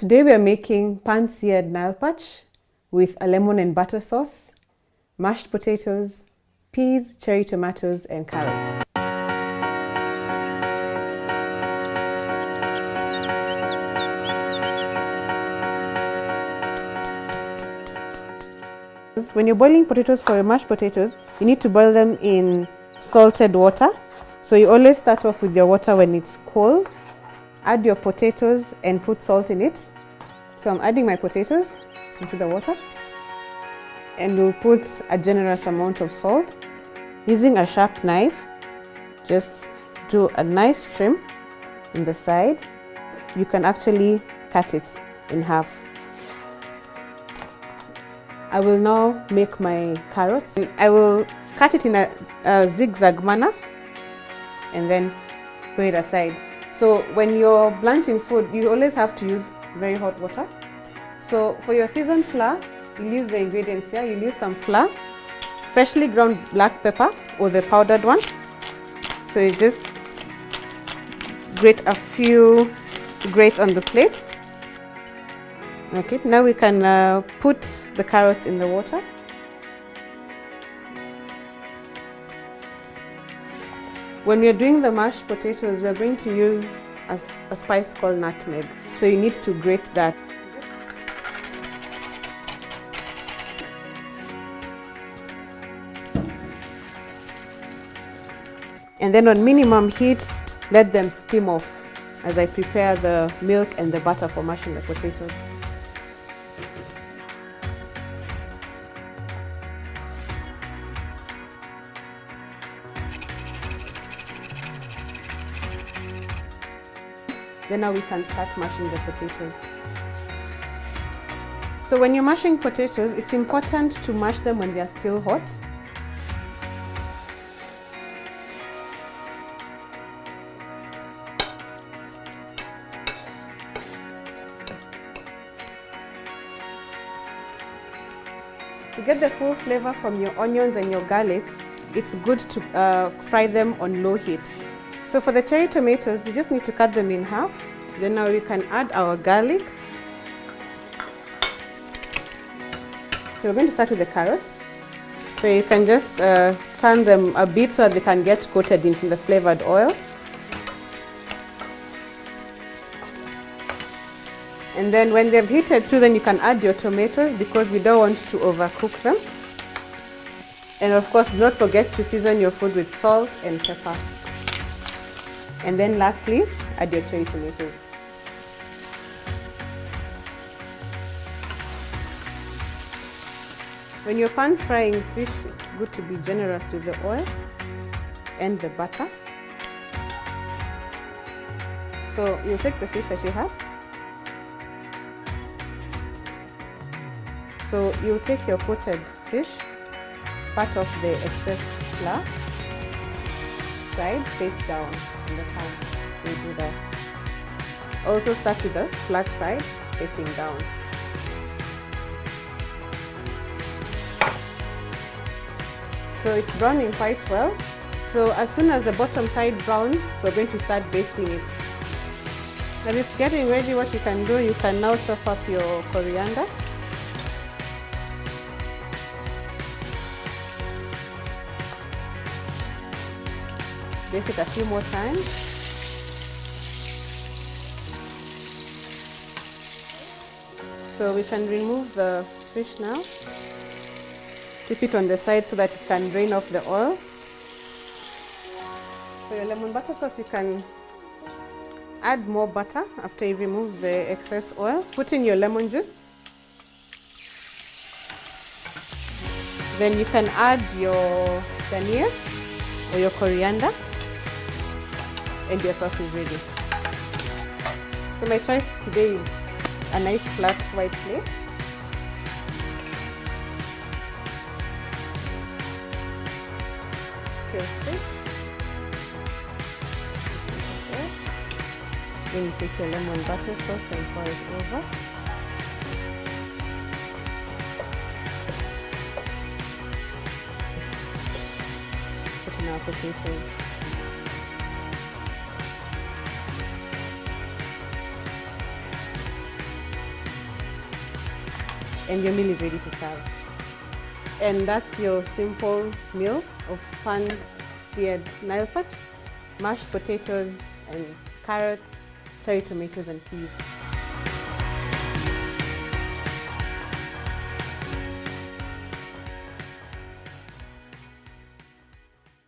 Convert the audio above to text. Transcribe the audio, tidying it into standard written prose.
Today we are making pan-seared Nile Perch with a lemon and butter sauce, mashed potatoes, peas, cherry tomatoes and carrots. When you're boiling potatoes for your mashed potatoes, you need to boil them in salted water. So you always start off with your water when it's cold. Add your potatoes and put salt in it. So I'm adding my potatoes into the water. And we'll put a generous amount of salt. Using a sharp knife, just do a nice trim in the side. You can actually cut it in half. I will now make my carrots. I will cut it in a zigzag manner and then put it aside. So when you're blanching food, you always have to use very hot water. So for your seasoned flour, you'll use the ingredients here. You'll use some flour, freshly ground black pepper or the powdered one. So you just grate a few grates on the plate. Okay, now we can put the carrots in the water. When we're doing the mashed potatoes, we're going to use a spice called nutmeg. So you need to grate that. And then on minimum heat, let them steam off as I prepare the milk and the butter for mashing the potatoes. Then now we can start mashing the potatoes. So when you're mashing potatoes, it's important to mash them when they are still hot. To get the full flavor from your onions and your garlic, it's good to fry them on low heat. So for the cherry tomatoes, you just need to cut them in half. Then now we can add our garlic. So we're going to start with the carrots. So you can just turn them a bit so that they can get coated into the flavored oil. And then when they've heated through, then you can add your tomatoes because we don't want to overcook them. And of course, do not forget to season your food with salt and pepper. And then lastly, add your cherry tomatoes. When you're pan frying fish, it's good to be generous with the oil and the butter. So you'll take the fish that you have. So you'll take your coated fish, part of the excess flour, side face down in the pan. You do that. Also start with the flat side facing down. So it's browning quite well. So as soon as the bottom side browns, we're going to start basting it. When it's getting ready, what you can do, you can now chop up your coriander. Baste it a few more times. So we can remove the fish now. Keep it on the side so that it can drain off the oil. For your lemon butter sauce, you can add more butter after you remove the excess oil. Put in your lemon juice. Then you can add your dhania or your coriander. And your sauce is ready. So my choice today is a nice flat white plate. Okay. Then you take your lemon butter sauce and pour it over. Put in our potatoes. and your meal is ready to serve. And that's your simple meal of pan-seared Nile perch, mashed potatoes and carrots, cherry tomatoes and peas.